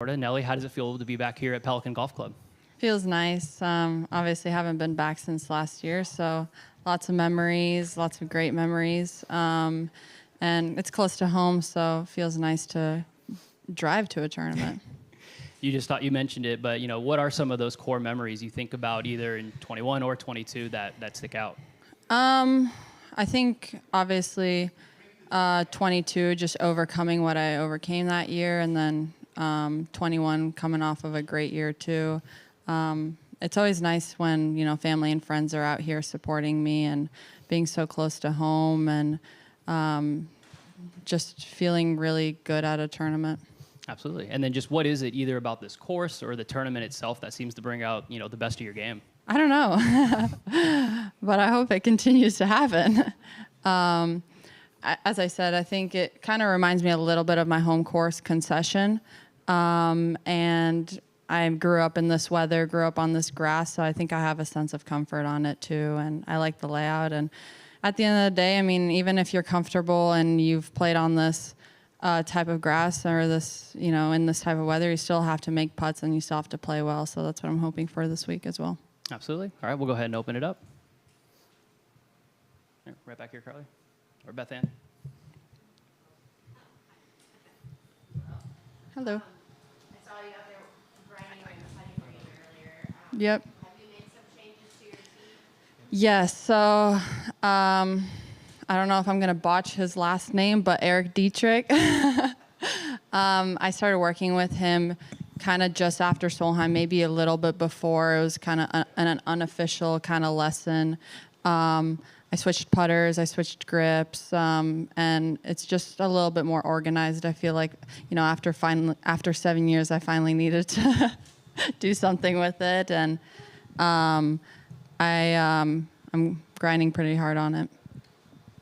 Korda. Nelly, how does it feel to be back here at Pelican Golf Club? Feels nice. Obviously, haven't been back since last year, so lots of memories, lots of great memories. And it's close to home, so it feels nice to drive to a tournament. You mentioned it, but what are some of those core memories you think about either in 21 or 22 that stick out? I think obviously 22, just overcoming what I overcame that year, and then 21 coming off of a great year too. It's always nice when family and friends are out here supporting me and being so close to home, and just feeling really good at a tournament. Absolutely. And then just what is it either about this course or the tournament itself that seems to bring out the best of your game? I don't know, but I hope it continues to happen. As I said, I think it kind of reminds me a little bit of my home course Concession. And I grew up in this weather, grew up on this grass, so I think I have a sense of comfort on it too, and I like the layout. And at the end of the day, I mean, even if you're comfortable and you've played on this type of grass or this, in this type of weather, you still have to make putts and you still have to play well. So that's what I'm hoping for this week as well. Absolutely. All right, we'll go ahead and open it up. Right back here, Carly. Or Beth Ann. Hello. I saw you out there grinding on the putting green earlier. Yep. Have you made some changes to your team? Yes. So I don't know if I'm going to botch his last name, but Eric Dietrich. I started working with him kind of just after Solheim, maybe a little bit before. It was kind of an unofficial kind of lesson. I switched putters, I switched grips, and it's just a little bit more organized. I feel like, after 7 years, I finally needed to do something with it, and I'm grinding pretty hard on it.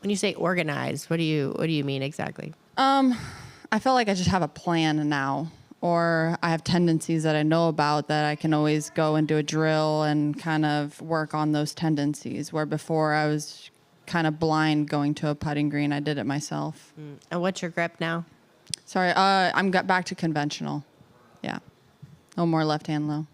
When you say organized, what do you mean exactly? I feel like I just have a plan now, or I have tendencies that I know about that I can always go and do a drill and kind of work on those tendencies, where before I was kind of blind going to a putting green. I did it myself. And what's your grip now? Sorry, I'm got back to conventional. Yeah. No more left hand low.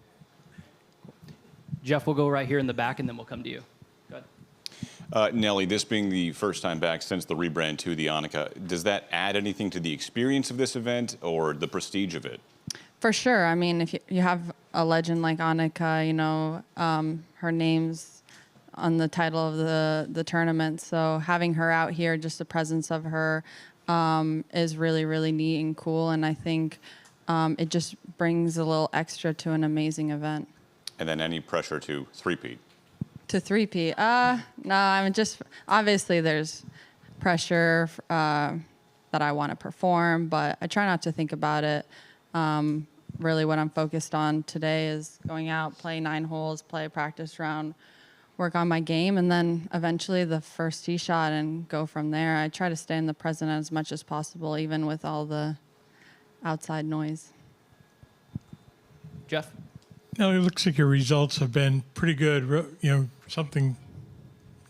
Jeff, we'll go right here in the back and then we'll come to you. Go ahead. Nelly, this being the first time back since the rebrand to the ANNIKA, does that add anything to the experience of this event or the prestige of it? For sure. I mean, if you have a legend like ANNIKA, her name's on the title of the tournament. So having her out here, just the presence of her is really, really neat and cool. And I think it just brings a little extra to an amazing event. And then any pressure to three-peat? To three-peat? No, I mean, just obviously there's pressure that I want to perform, but I try not to think about it. Really what I'm focused on today is going out, play 9 holes, play a practice round, work on my game, and then eventually the first tee shot and go from there. I try to stay in the present as much as possible, even with all the outside noise. Jeff? Now, it looks like your results have been pretty good, something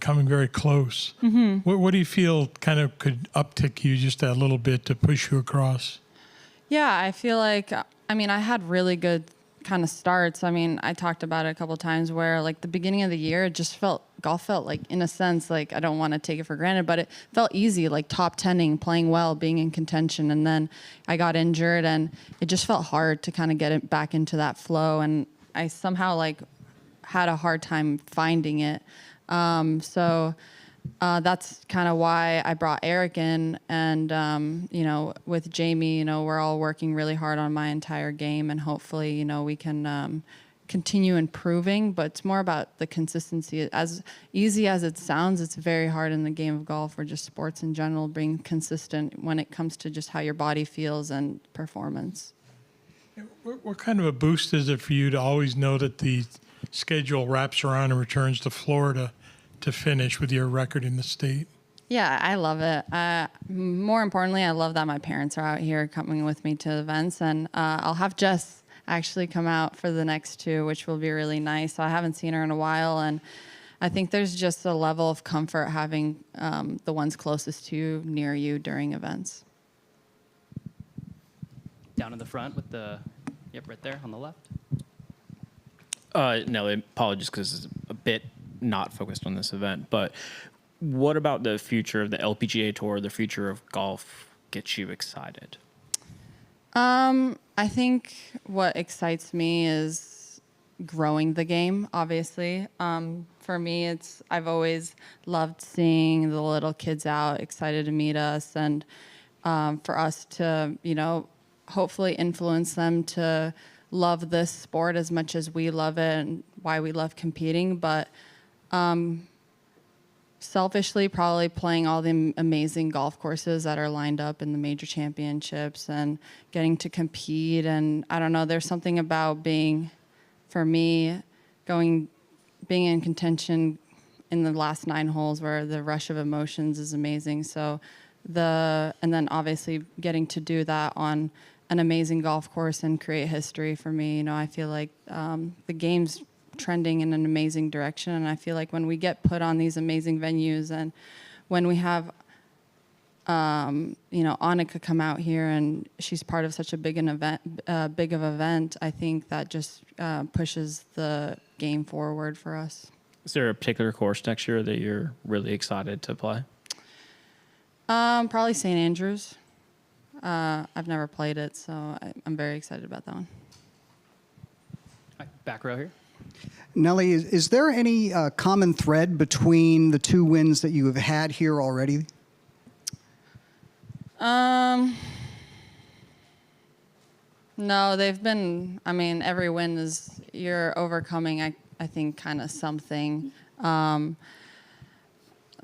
coming very close. Mm-hmm. What do you feel kind of could uptick you just a little bit to push you across? Yeah, I feel like, I had really good kind of starts. I talked about it a couple of times where like the beginning of the year, it just golf felt like, in a sense, like I don't want to take it for granted, but it felt easy, like top 10ing, playing well, being in contention. And then I got injured and it just felt hard to kind of get it back into that flow. And I somehow like had a hard time finding it. So that's kind of why I brought Eric in, and with Jamie, we're all working really hard on my entire game, and hopefully, we can continue improving. But it's more about the consistency. As easy as it sounds, it's very hard in the game of golf, or just sports in general, being consistent when it comes to just how your body feels and performance. What kind of a boost is it for you to always know that the schedule wraps around and returns to Florida to finish with your record in the state? Yeah, I love it. More importantly, I love that my parents are out here coming with me to events, and I'll have Jess actually come out for the next 2, which will be really nice. I haven't seen her in a while, and I think there's just a level of comfort having the ones closest to you near you during events. Down in the front with the Yep, right there on the left. Nelly, apologies because it's a bit not focused on this event, but what about the future of the LPGA Tour, the future of golf gets you excited? I think what excites me is growing the game, obviously. For me, I've always loved seeing the little kids out, excited to meet us, and for us to, hopefully influence them to love this sport as much as we love it and why we love competing. But selfishly, probably playing all the amazing golf courses that are lined up in the major championships and getting to compete. And I don't know, there's something about being in contention in the last 9 holes where the rush of emotions is amazing. So and then obviously getting to do that on an amazing golf course and create history for me. I feel like the game's trending in an amazing direction, and I feel like when we get put on these amazing venues and when we have ANNIKA come out here and she's part of such a big of event, I think that just pushes the game forward for us. Is there a particular course next year that you're really excited to play? Probably St. Andrews. I've never played it, so I'm very excited about that one. All right, back row here. Nelly, is there any common thread between the 2 wins that you have had here already? No, they've been, every win is, you're overcoming, I think, kind of something.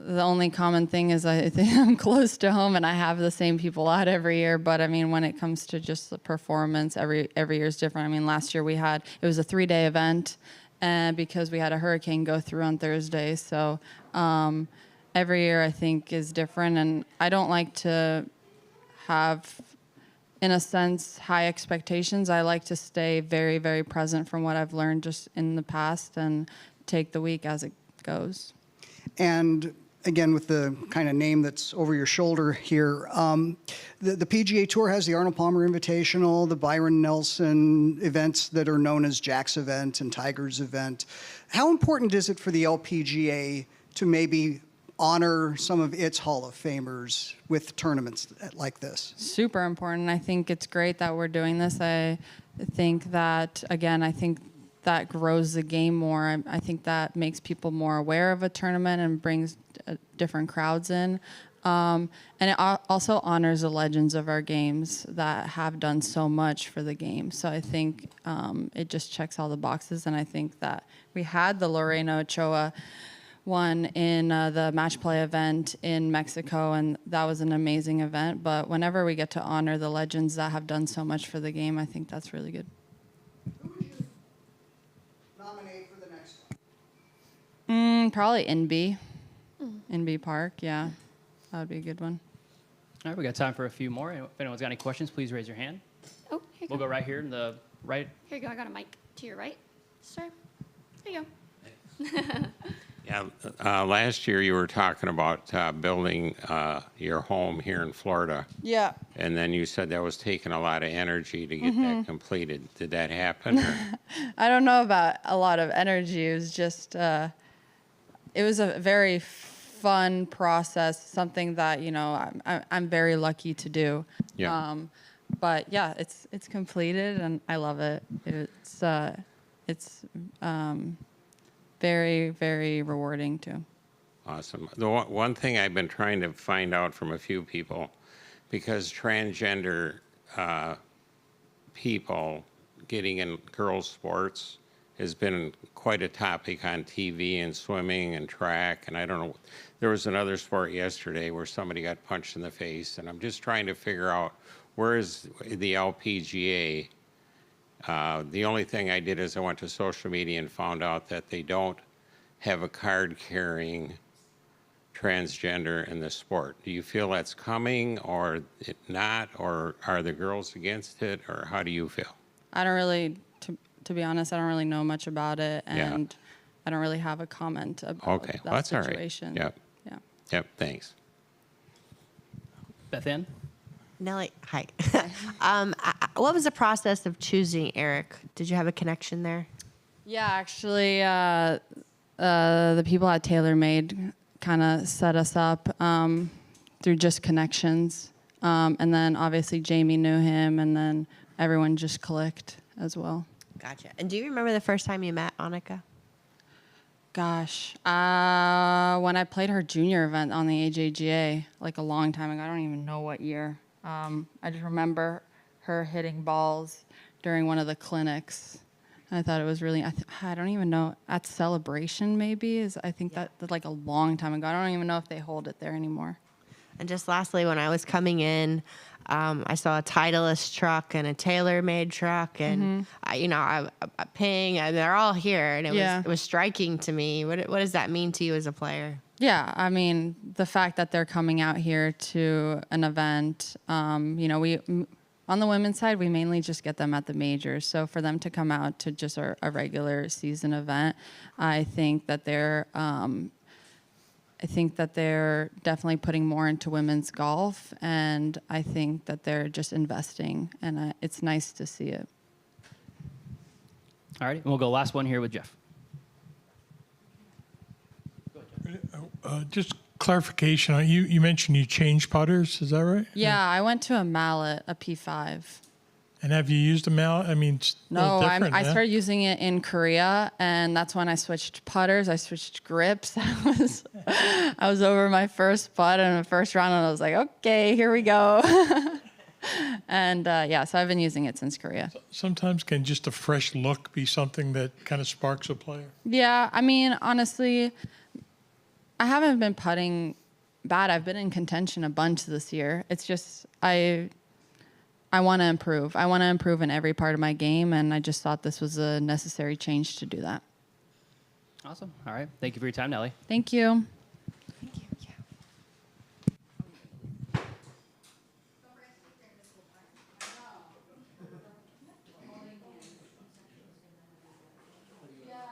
The only common thing is I think I'm close to home and I have the same people out every year. But when it comes to just the performance, every year is different. Last year it was a 3-day event, and because we had a hurricane go through on Thursday, so every year I think is different. And I don't like to have, in a sense, high expectations. I like to stay very, very present from what I've learned just in the past and take the week as it goes. And again, with the kind of name that's over your shoulder here, the PGA Tour has the Arnold Palmer Invitational, the Byron Nelson events that are known as Jack's event and Tiger's event. How important is it for the LPGA to maybe honor some of its Hall of Famers with tournaments like this? Super important. I think it's great that we're doing this. I think that, again, that grows the game more. I think that makes people more aware of a tournament and brings different crowds in. And it also honors the legends of our games that have done so much for the game. So I think it just checks all the boxes. And I think that we had the Lorena Ochoa one in the match play event in Mexico, and that was an amazing event. But whenever we get to honor the legends that have done so much for the game, I think that's really good. For the next one? Probably NB Park, yeah. That would be a good one. All right, we got time for a few more. If anyone's got any questions, please raise your hand. Oh, here you We'll go. go right here in the right. Here you go. I got a mic to your right, sir. There you go. Yeah, last year you were talking about building your home here in Florida, Yeah. and then you said that was taking a lot of energy to get that completed. Did that happen? Or? I don't know about a lot of energy. It was just, it was a very fun process, something that, I'm very lucky to do. Yeah. But yeah, it's completed and I love it. It's very, very rewarding too. Awesome. The one thing I've been trying to find out from a few people, because transgender people getting in girls' sports has been quite a topic on TV and swimming and track. And I don't know, there was another sport yesterday where somebody got punched in the face. And I'm just trying to figure out, where is the LPGA? The only thing I did is I went to social media and found out that they don't have a card-carrying transgender in the sport. Do you feel that's coming or it not, or are the girls against it, or how do you feel? I don't really, to be honest, I don't really know much about it, and I don't really have a comment about Okay, that well, that's situation. all right. Yep. Yeah. Yep, thanks. Beth Ann? Nelly, hi. What was the process of choosing Eric? Did you have a connection there? Yeah, actually, the people at TaylorMade kind of set us up through just connections. And then obviously Jamie knew him, and then everyone just clicked as well. Gotcha. And do you remember the first time you met ANNIKA? Gosh, when I played her junior event on the AJGA, like a long time ago, I don't even know what year. I just remember her hitting balls during one of the clinics. I thought it was really, I don't even know, at Celebration maybe, I think that's like a long time ago. I don't even know if they hold it there anymore. And just lastly, when I was coming in, I saw a Titleist truck and a TaylorMade truck, and I Ping, and they're all here, and it was striking to me. What does that mean to you as a player? Yeah, I mean, the fact that they're coming out here to an event, we on the women's side, we mainly just get them at the majors. So for them to come out to just a regular season event, I think that they're definitely putting more into women's golf, and I think that they're just investing, and it's nice to see it. All right, we'll go last one here with Jeff. Just clarification. You mentioned you changed putters. Is that right? Yeah, I went to a mallet, a P5. And have you used a mallet? I mean, it's a No, little different, I started using it in Korea, and that's when I switched putters. I switched grips. I was over my first putt in the first round, and I was like, okay, here we go. And so I've been using it since Korea. Sometimes can just a fresh look be something that kind of sparks a player? Yeah, I mean, honestly, I haven't been putting bad. I've been in contention a bunch this year. It's just I want to improve. I want to improve in every part of my game, and I just thought this was a necessary change to do that. Awesome. All right. Thank you for your time, Nelly. Thank you.